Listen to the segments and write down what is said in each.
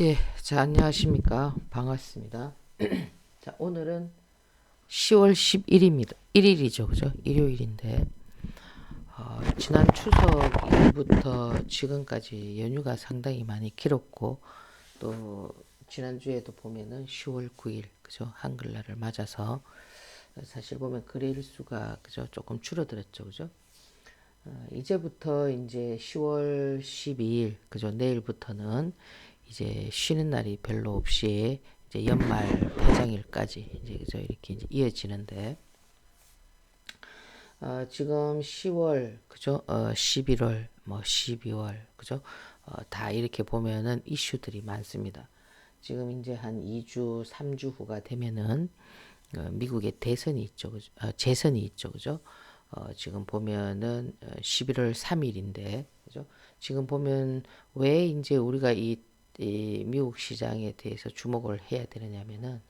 예, 자, 안녕하십니까. 반갑습니다. 자, 오늘은 10월 11일입니다. 1일이죠, 그죠? 일요일인데, 지난 추석 이후부터 지금까지 연휴가 상당히 많이 길었고, 또, 지난주에도 보면은 10월 9일, 그죠? 한글날을 맞아서, 사실 보면 글일 수가, 그죠? 조금 줄어들었죠, 그죠? 이제부터 이제 10월 12일, 그죠? 내일부터는 이제 쉬는 날이 별로 없이 이제 연말 폐장일까지 이제 그죠? 이렇게 이제 이어지는데, 지금 10월, 그죠? 11월, 뭐 12월, 그죠? 다 이렇게 보면은 이슈들이 많습니다. 지금 이제 한 2주, 3주 후가 되면은 미국의 대선이 있죠, 그죠? 재선이 있죠, 그죠? 지금 보면은 11월 3일인데, 그죠? 지금 보면 왜 이제 우리가 이 미국 시장에 대해서 주목을 해야 되느냐면은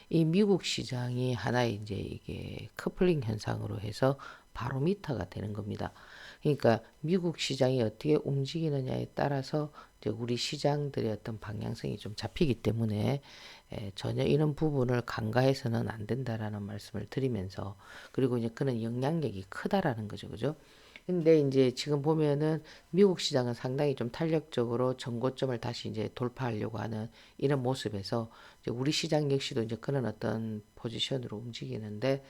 이 미국 시장이 하나의 이제 이게 커플링 현상으로 해서 바로미터가 되는 겁니다. 그러니까 미국 시장이 어떻게 움직이느냐에 따라서 이제 우리 시장들의 어떤 방향성이 좀 잡히기 때문에 전혀 이런 부분을 간과해서는 안 된다라는 말씀을 드리면서, 그리고 이제 그는 영향력이 크다라는 거죠, 그죠? 근데 이제 지금 보면은 미국 시장은 상당히 좀 탄력적으로 전고점을 다시 이제 돌파하려고 하는 이런 모습에서 이제 우리 시장 역시도 이제 그런 어떤 포지션으로 움직이는데,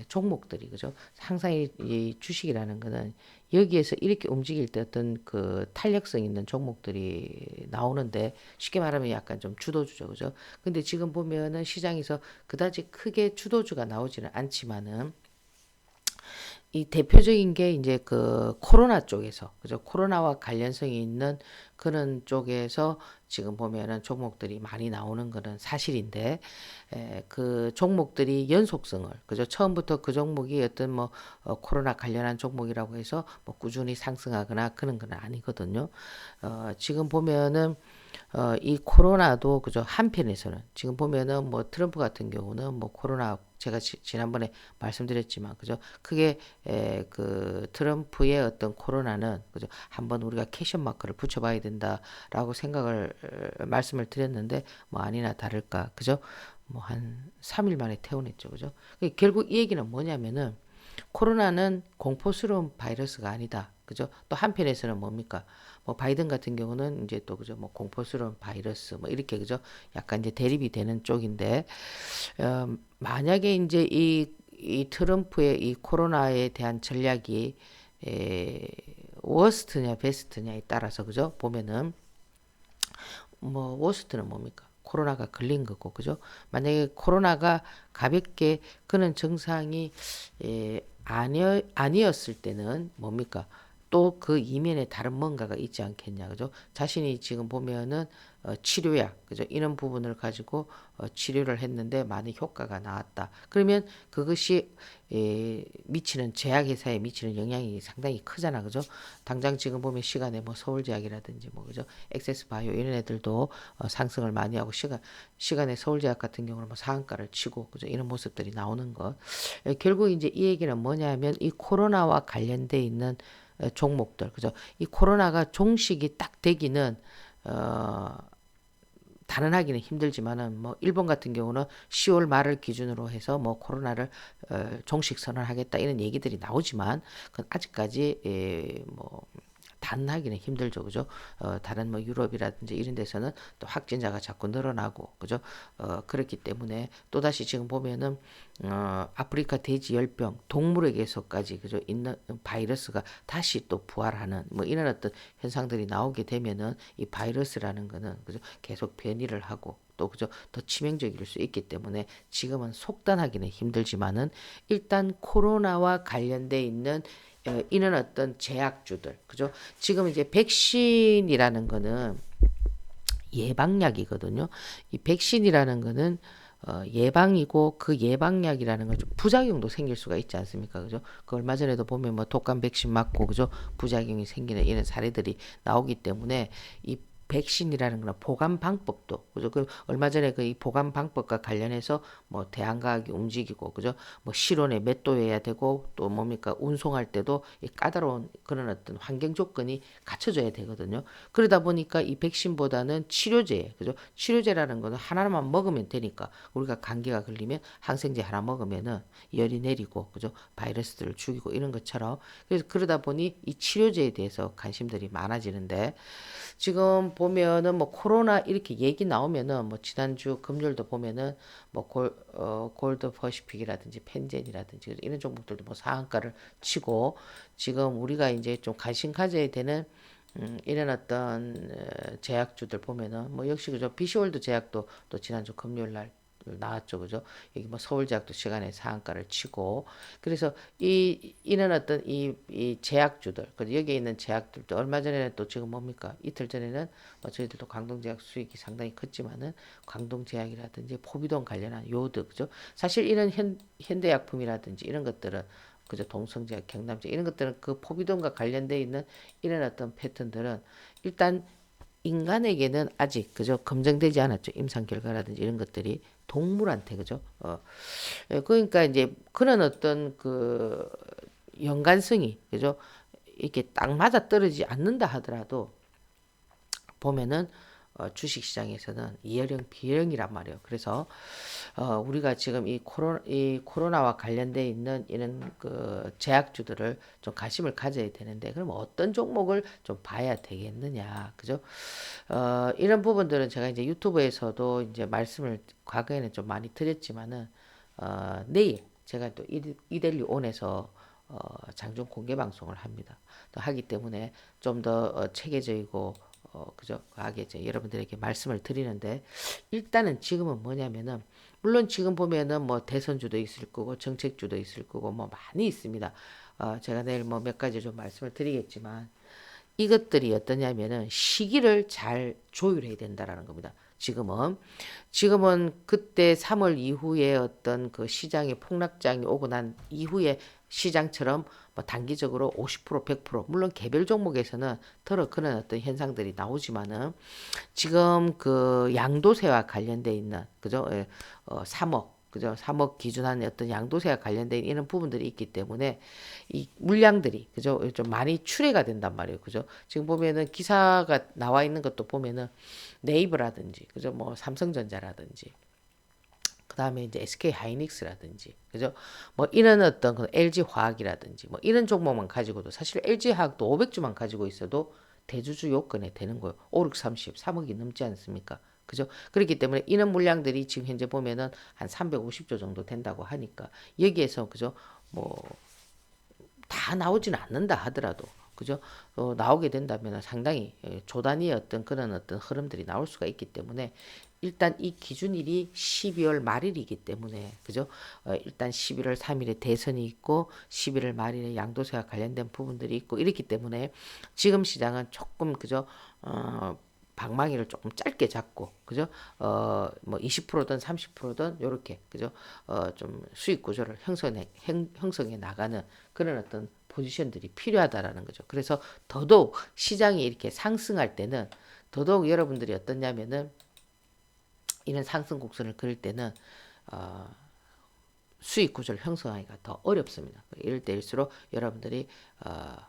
종목들이, 그죠? 항상 이 주식이라는 거는 여기에서 이렇게 움직일 때 어떤 그 탄력성 있는 종목들이 나오는데, 쉽게 말하면 약간 좀 주도주죠, 그죠? 근데 지금 보면은 시장에서 그다지 크게 주도주가 나오지는 않지만은 이 대표적인 게 이제 그 코로나 쪽에서, 그죠? 코로나와 관련성이 있는 그런 쪽에서 지금 보면은 종목들이 많이 나오는 거는 사실인데, 그 종목들이 연속성을, 그죠? 처음부터 그 종목이 어떤 뭐 코로나 관련한 종목이라고 해서 뭐 꾸준히 상승하거나 그런 건 아니거든요. 지금 보면은 이 코로나도, 그죠? 한편에서는 지금 보면은 뭐 트럼프 같은 경우는 뭐 코로나, 제가 지난번에 말씀드렸지만, 그죠? 그게 그 트럼프의 어떤 코로나는, 그죠? 한번 우리가 캐션 마크를 붙여봐야 된다라고 생각을 말씀을 드렸는데, 뭐 아니나 다를까, 그죠? 뭐 한 3일 만에 퇴원했죠, 그죠? 결국 이 얘기는 뭐냐면은 코로나는 공포스러운 바이러스가 아니다. 그죠? 또 한편에서는 뭡니까? 뭐 바이든 같은 경우는 이제 또 그죠? 뭐 공포스러운 바이러스 뭐 이렇게, 그죠? 약간 이제 대립이 되는 쪽인데, 만약에 이제 이 트럼프의 이 코로나에 대한 전략이 워스트냐 베스트냐에 따라서, 그죠? 보면은 뭐 워스트는 뭡니까? 코로나가 걸린 거고, 그죠? 만약에 코로나가 가볍게 그는 증상이 아니었을 때는 뭡니까? 또 그 이면에 다른 뭔가가 있지 않겠냐, 그죠? 자신이 지금 보면은 치료약, 그죠? 이런 부분을 가지고 치료를 했는데 많은 효과가 나왔다. 그러면 그것이 미치는 제약회사에 미치는 영향이 상당히 크잖아, 그죠? 당장 지금 보면 시간에 뭐 서울제약이라든지 뭐, 그죠? 엑세스바이오 이런 애들도 상승을 많이 하고, 시간에 서울제약 같은 경우는 뭐 상한가를 치고, 그죠? 이런 모습들이 나오는 것. 결국 이제 이 얘기는 뭐냐면 이 코로나와 관련돼 있는 종목들, 그죠? 이 코로나가 종식이 딱 되기는 어, 단언하기는 힘들지만은 뭐 일본 같은 경우는 10월 말을 기준으로 해서 뭐 코로나를 종식 선언하겠다 이런 얘기들이 나오지만, 그건 아직까지 뭐 단하기는 힘들죠, 그죠? 다른 뭐 유럽이라든지 이런 데서는 또 확진자가 자꾸 늘어나고, 그죠? 그렇기 때문에 또다시 지금 보면은 아프리카 돼지 열병, 동물에게서까지, 그죠? 있는 바이러스가 다시 또 부활하는 뭐 이런 어떤 현상들이 나오게 되면은 이 바이러스라는 거는, 그죠? 계속 변이를 하고 또, 그죠? 더 치명적일 수 있기 때문에 지금은 속단하기는 힘들지만은 일단 코로나와 관련돼 있는 이런 어떤 제약주들, 그죠? 지금 이제 백신이라는 거는 예방약이거든요. 이 백신이라는 거는 예방이고, 그 예방약이라는 건 좀 부작용도 생길 수가 있지 않습니까? 그죠? 그 얼마 전에도 보면 뭐 독감 백신 맞고, 그죠? 부작용이 생기는 이런 사례들이 나오기 때문에 이 백신이라는 거는 보관 방법도 그죠? 그 얼마 전에 그 이 보관 방법과 관련해서 뭐 대한과학이 움직이고 그죠? 뭐 실온에 몇 도여야 되고 또 뭡니까 운송할 때도 이 까다로운 그런 어떤 환경 조건이 갖춰져야 되거든요. 그러다 보니까 이 백신보다는 치료제 그죠? 치료제라는 거는 하나만 먹으면 되니까 우리가 감기가 걸리면 항생제 하나 먹으면은 열이 내리고 그죠? 바이러스들을 죽이고 이런 것처럼 그래서 그러다 보니 이 치료제에 대해서 관심들이 많아지는데 지금 보면은 뭐 코로나 이렇게 얘기 나오면은 뭐 지난주 금요일도 보면은 뭐 골드 퍼시픽이라든지 펜젠이라든지 이런 종목들도 뭐 상한가를 치고 지금 우리가 이제 좀 관심 가져야 되는 이런 어떤 제약주들 보면은 뭐 역시 그죠 비시월드 제약도 또 지난주 금요일 날 나왔죠 그죠 여기 뭐 서울제약도 시간에 상한가를 치고 그래서 이런 어떤 이 제약주들 그 여기에 있는 제약들도 얼마 전에는 또 지금 뭡니까 이틀 전에는 뭐 저희들도 광동제약 수익이 상당히 컸지만은 광동제약이라든지 포비돈 관련한 요드 그죠 사실 이런 현대약품이라든지 이런 것들은 그죠 동성제약 경남제약 이런 것들은 그 포비돈과 관련돼 있는 이런 어떤 패턴들은 일단 인간에게는 아직 그죠 검증되지 않았죠 임상 결과라든지 이런 것들이 동물한테 그죠 그러니까 이제 그런 어떤 그 연관성이 그죠 이렇게 딱 맞아 떨어지지 않는다 하더라도 보면은 주식시장에서는 이어령 비어령이란 말이에요. 그래서 우리가 지금 이 코로나와 관련돼 있는 이런 그 제약주들을 좀 관심을 가져야 되는데 그럼 어떤 종목을 좀 봐야 되겠느냐, 그죠? 이런 부분들은 제가 이제 유튜브에서도 이제 말씀을 과거에는 좀 많이 드렸지만은 내일 제가 또 이델리 온에서 장중 공개 방송을 합니다. 또 하기 때문에 좀 더 체계적이고 그죠? 하게 이제 여러분들에게 말씀을 드리는데 일단은 지금은 뭐냐면은 물론 지금 보면은 뭐 대선주도 있을 거고 정책주도 있을 거고 뭐 많이 있습니다. 제가 내일 뭐 몇 가지 좀 말씀을 드리겠지만 이것들이 어떠냐면은 시기를 잘 조율해야 된다라는 겁니다. 지금은 그때 3월 이후에 어떤 그 시장의 폭락장이 오고 난 이후에 시장처럼 뭐 단기적으로 50% 100% 물론 개별 종목에서는 더러 그런 어떤 현상들이 나오지만은 지금 그 양도세와 관련돼 있는 그죠? 3억 그죠? 3억 기준한 어떤 양도세와 관련된 이런 부분들이 있기 때문에 이 물량들이 그죠? 좀 많이 출회가 된단 말이에요. 그죠? 지금 보면은 기사가 나와 있는 것도 보면은 네이버라든지 그죠? 뭐 삼성전자라든지 그다음에 이제 SK 하이닉스라든지 그죠? 뭐 이런 어떤 그 LG 화학이라든지 뭐 이런 종목만 가지고도 사실 LG 화학도 500주만 가지고 있어도 대주주 요건에 되는 거예요. 5, 6, 30, 3억이 넘지 않습니까? 그죠? 그렇기 때문에 이런 물량들이 지금 현재 보면은 한 350조 정도 된다고 하니까 여기에서 그죠? 뭐 다 나오지는 않는다 하더라도 그죠? 나오게 된다면 상당히 조단위의 어떤 그런 어떤 흐름들이 나올 수가 있기 때문에 일단 이 기준일이 12월 말일이기 때문에 그죠? 일단 11월 3일에 대선이 있고 11월 말일에 양도세와 관련된 부분들이 있고 이렇기 때문에 지금 시장은 조금 그죠? 방망이를 조금 짧게 잡고 그죠? 뭐 20%든 30%든 요렇게 그죠? 좀 수익 구조를 형성해 나가는 그런 어떤 포지션들이 필요하다라는 거죠. 그래서 더더욱 시장이 이렇게 상승할 때는 더더욱 여러분들이 어떠냐면은 이런 상승 곡선을 그릴 때는 어, 수익 구조를 형성하기가 더 어렵습니다. 이럴 때일수록 여러분들이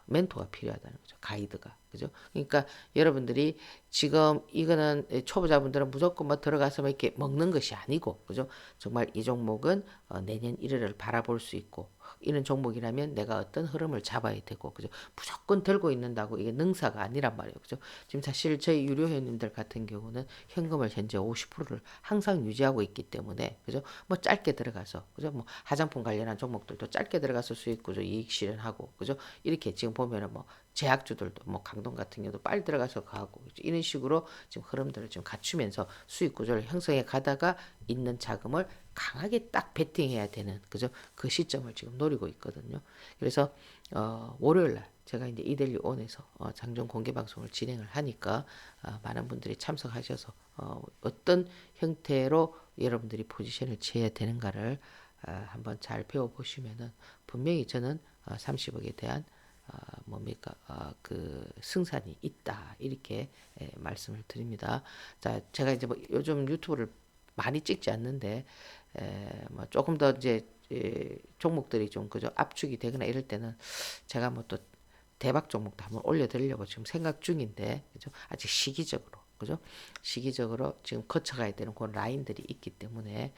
멘토가 필요하다는 거죠. 가이드가. 그죠? 그러니까 여러분들이 지금 이거는 초보자분들은 무조건 뭐 들어가서 뭐 이렇게 먹는 것이 아니고, 그죠? 정말 이 종목은 내년 1월을 바라볼 수 있고, 이런 종목이라면 내가 어떤 흐름을 잡아야 되고, 그죠? 무조건 들고 있는다고 이게 능사가 아니란 말이에요. 그죠? 지금 사실 저희 유료 회원님들 같은 경우는 현금을 현재 50%를 항상 유지하고 있기 때문에, 그죠? 뭐 짧게 들어가서, 그죠? 뭐 화장품 관련한 종목들도 짧게 들어가서 수익 구조 이익 실현하고, 그죠? 이렇게 지금 보면은 뭐 제약주들도 뭐 강동 같은 경우도 빨리 들어가서 가고 이런 식으로 지금 흐름들을 좀 갖추면서 수익 구조를 형성해 가다가 있는 자금을 강하게 딱 베팅해야 되는 그죠 그 시점을 지금 노리고 있거든요. 그래서 월요일 날 제가 이제 이델리 온에서 장중 공개 방송을 진행을 하니까 많은 분들이 참석하셔서 어떤 형태로 여러분들이 포지션을 취해야 되는가를 한번 잘 배워보시면은 분명히 저는 30억에 대한 뭡니까 그 승산이 있다 이렇게 말씀을 드립니다. 자, 제가 이제 뭐 요즘 유튜브를 많이 찍지 않는데 뭐 조금 더 이제 종목들이 좀 그죠 압축이 되거나 이럴 때는 제가 뭐 또 대박 종목도 한번 올려드리려고 지금 생각 중인데 그죠 아직 시기적으로 그죠 시기적으로 지금 거쳐가야 되는 그런 라인들이 있기 때문에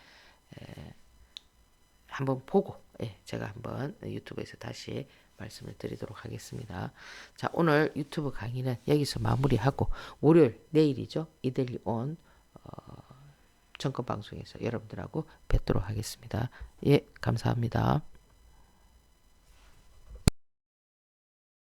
한번 보고 제가 한번 유튜브에서 다시 말씀을 드리도록 하겠습니다. 자, 오늘 유튜브 강의는 여기서 마무리하고 월요일 내일이죠. 이데일리 온 정권 방송에서 여러분들하고 뵙도록 하겠습니다. 예, 감사합니다.